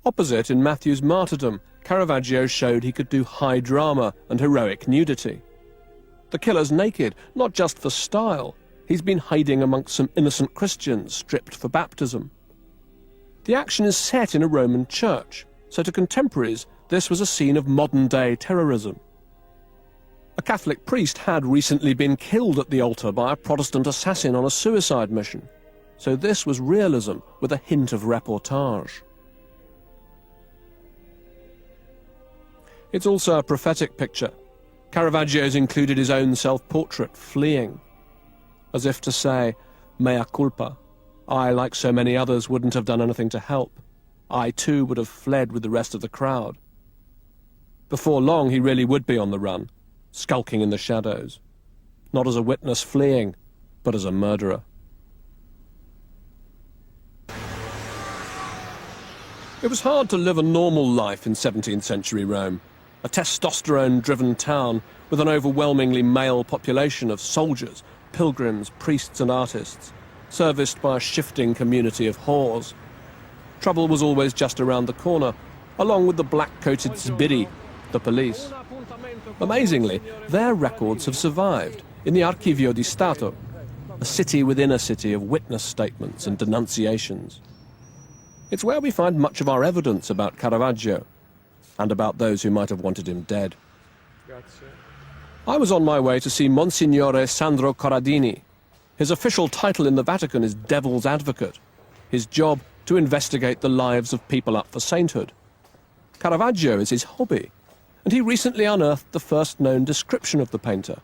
Opposite, in Matthew's Martyrdom, Caravaggio showed he could do high drama and heroic nudity. The killer's naked, not just for style. He's been hiding amongst some innocent Christians stripped for baptism. The action is set in a Roman church, so to contemporaries, this was a scene of modern-day terrorism. A Catholic priest had recently been killed at the altar by a Protestant assassin on a suicide mission, so this was realism with a hint of reportage. It's also a prophetic picture. Caravaggio's included his own self-portrait, fleeing, as if to say, mea culpa. I, like so many others, wouldn't have done anything to help. I, too, would have fled with the rest of the crowd. Before long, he really would be on the run, skulking in the shadows, not as a witness fleeing, but as a murderer. It was hard to live a normal life in 17th century Rome, a testosterone-driven town with an overwhelmingly male population of soldiers, pilgrims, priests and artists, serviced by a shifting community of whores. Trouble was always just around the corner, along with the black-coated sbirri, the police. Amazingly, their records have survived in the Archivio di Stato, a city within a city of witness statements and denunciations. It's where we find much of our evidence about Caravaggio, and about those who might have wanted him dead. I was on my way to see Monsignore Sandro Corradini. His official title in the Vatican is Devil's Advocate. His job, to investigate the lives of people up for sainthood. Caravaggio is his hobby, and he recently unearthed the first known description of the painter,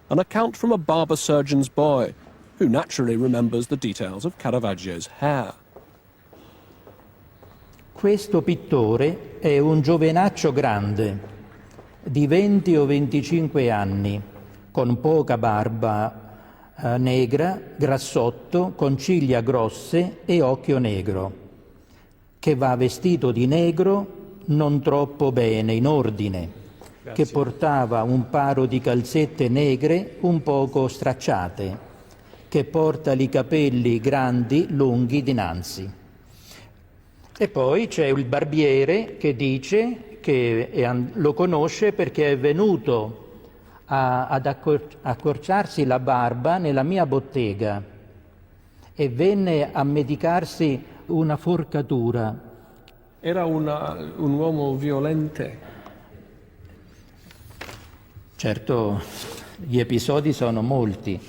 an account from a barber surgeon's boy, who naturally remembers the details of Caravaggio's hair. Questo pittore è un giovenaccio grande, di 20 o 25 anni, con poca barba negra, grassotto, con ciglia grosse e occhio negro, che va vestito di negro non troppo bene, in ordine, che portava un paro di calzette negre un poco stracciate, che porta i capelli grandi, lunghi dinanzi. E poi c'è il barbiere che dice che lo conosce perché è venuto ad accorciarsi la barba nella mia bottega e venne a medicarsi una forcatura. Era un uomo violente. Certo, gli episodi sono molti.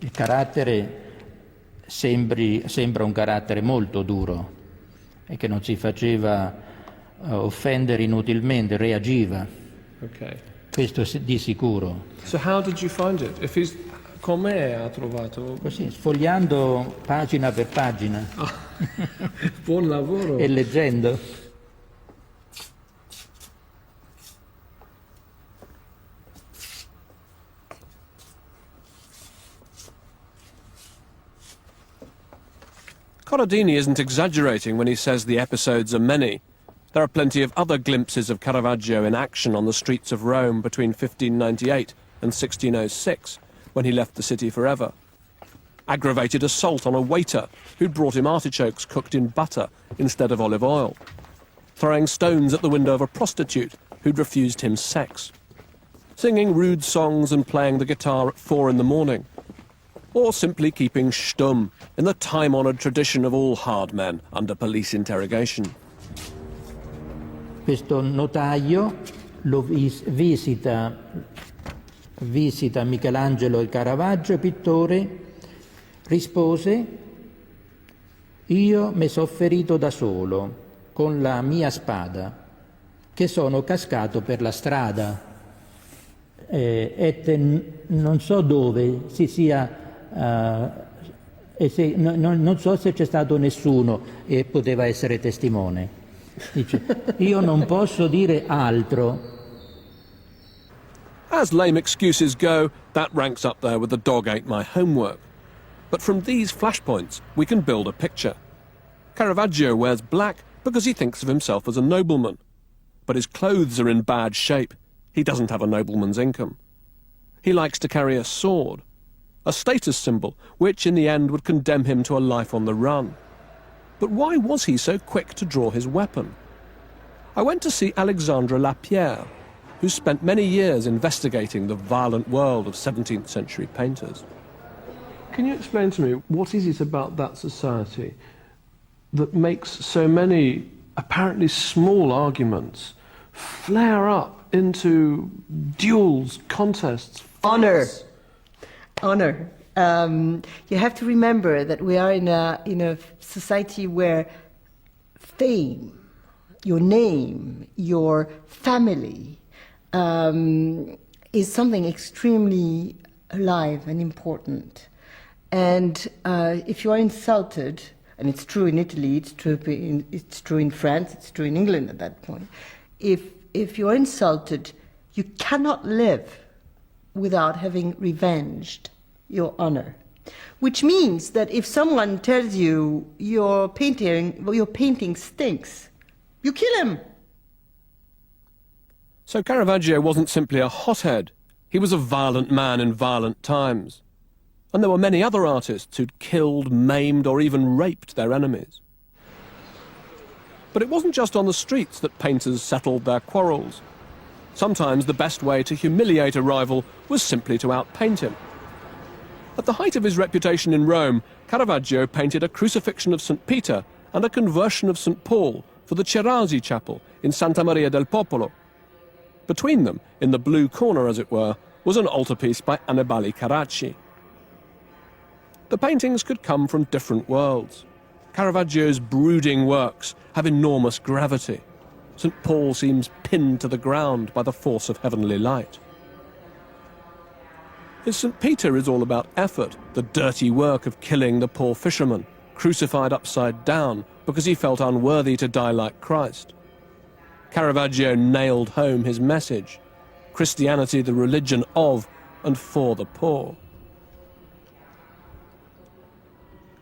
Il carattere sembra un carattere molto duro e che non si faceva offendere inutilmente, reagiva. Okay. Questo di sicuro. So how did you find it? Com'è ha trovato? Così, sfogliando pagina per pagina. Ah, buon lavoro. E leggendo. Corradini isn't exaggerating when he says the episodes are many. There are plenty of other glimpses of Caravaggio in action on the streets of Rome between 1598 and 1606, when he left the city forever. Aggravated assault on a waiter who'd brought him artichokes cooked in butter instead of olive oil. Throwing stones at the window of a prostitute who'd refused him sex. Singing rude songs and playing the guitar at 4 in the morning. Or simply keeping stumm in the time-honoured tradition of all hard men under police interrogation. Questo notaio lo visita Michelangelo e Caravaggio, pittore, rispose: io mi sono ferito da solo con la mia spada, che sono cascato per la strada non so dove si sia non so se c'è stato nessuno e poteva essere testimone. Dice, io non posso dire altro. As lame excuses go, that ranks up there with the dog ate my homework. But from these flashpoints, we can build a picture. Caravaggio wears black because he thinks of himself as a nobleman. But his clothes are in bad shape. He doesn't have a nobleman's income. He likes to carry a sword, a status symbol, which in the end would condemn him to a life on the run. But why was he so quick to draw his weapon? I went to see Alexandre Lapierre, who spent many years investigating the violent world of 17th century painters. Can you explain to me, what is it about that society that makes so many apparently small arguments flare up into duels, contests, fights? Honor. You have to remember that we are in a society where fame, your name, your family, is something extremely alive and important. And if you are insulted, and it's true in Italy, it's true in France, it's true in England at that point, if you are insulted, you cannot live without having revenged your honor. Which means that if someone tells you your painting stinks, you kill him. So Caravaggio wasn't simply a hothead, he was a violent man in violent times. And there were many other artists who'd killed, maimed, or even raped their enemies. But it wasn't just on the streets that painters settled their quarrels. Sometimes the best way to humiliate a rival was simply to outpaint him. At the height of his reputation in Rome, Caravaggio painted a crucifixion of St. Peter and a conversion of St. Paul for the Cerasi chapel in Santa Maria del Popolo. Between them, in the blue corner as it were, was an altarpiece by Annibale Carracci. The paintings could come from different worlds. Caravaggio's brooding works have enormous gravity. St. Paul seems pinned to the ground by the force of heavenly light. His St. Peter is all about effort, the dirty work of killing the poor fisherman, crucified upside down because he felt unworthy to die like Christ. Caravaggio nailed home his message: Christianity the religion of and for the poor.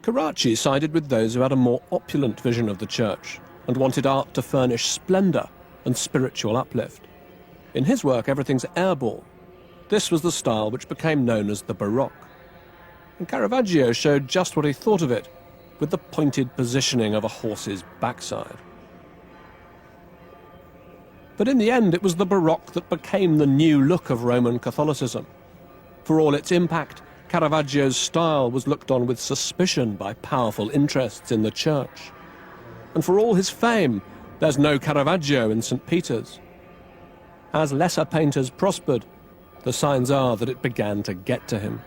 Carracci sided with those who had a more opulent vision of the church and wanted art to furnish splendor and spiritual uplift. In his work, everything's airborne. This was the style which became known as the Baroque. And Caravaggio showed just what he thought of it, with the pointed positioning of a horse's backside. But in the end, it was the Baroque that became the new look of Roman Catholicism. For all its impact, Caravaggio's style was looked on with suspicion by powerful interests in the church. And for all his fame, there's no Caravaggio in St. Peter's. As lesser painters prospered, the signs are that it began to get to him.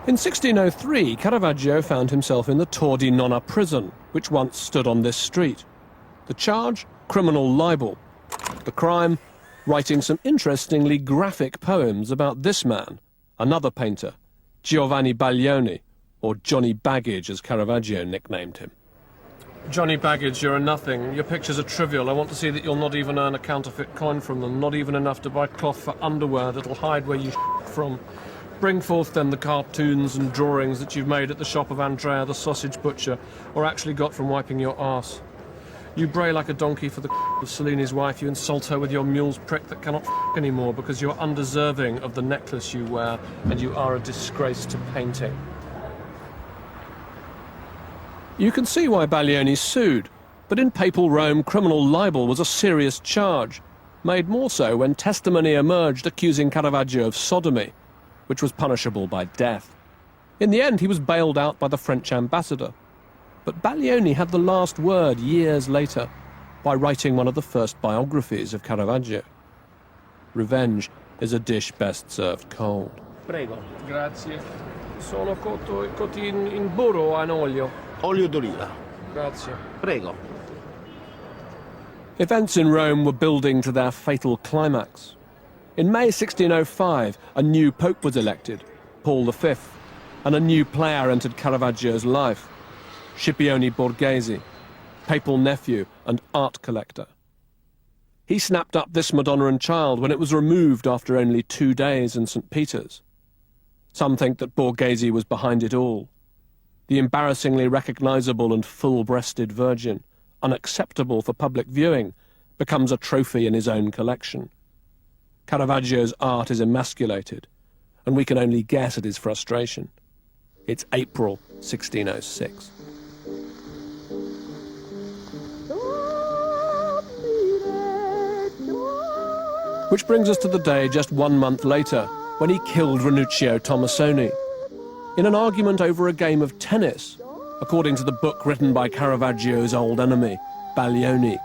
In 1603, Caravaggio found himself in the Tor di Nonna prison, which once stood on this street. The charge? Criminal libel. The crime? Writing some interestingly graphic poems about this man, another painter, Giovanni Baglioni, or Johnny Baggage as Caravaggio nicknamed him. Johnny Baggage, you're a nothing. Your pictures are trivial. I want to see that you'll not even earn a counterfeit coin from them, not even enough to buy cloth for underwear that'll hide where you from. Bring forth then the cartoons and drawings that you've made at the shop of Andrea the sausage butcher, or actually got from wiping your arse. You bray like a donkey for the of Cellini's wife. You insult her with your mule's prick that cannot anymore because you're undeserving of the necklace you wear, and you are a disgrace to painting. You can see why Baglioni sued, but in papal Rome, criminal libel was a serious charge, made more so when testimony emerged accusing Caravaggio of sodomy, which was punishable by death. In the end, he was bailed out by the French ambassador. But Baglioni had the last word years later by writing one of the first biographies of Caravaggio. Revenge is a dish best served cold. Prego. Grazie. Sono cotti in burro o in olio? Olio d'oliva. Grazie. Prego. Events in Rome were building to their fatal climax. In May 1605, a new pope was elected, Paul V, and a new player entered Caravaggio's life, Scipione Borghese, papal nephew and art collector. He snapped up this Madonna and Child when it was removed after only 2 days in St. Peter's. Some think that Borghese was behind it all. The embarrassingly recognizable and full-breasted Virgin, unacceptable for public viewing, becomes a trophy in his own collection. Caravaggio's art is emasculated, and we can only guess at his frustration. It's April 1606. Which brings us to the day just 1 month later, when he killed Ranuccio Tomasoni. In an argument over a game of tennis, according to the book written by Caravaggio's old enemy, Baglioni.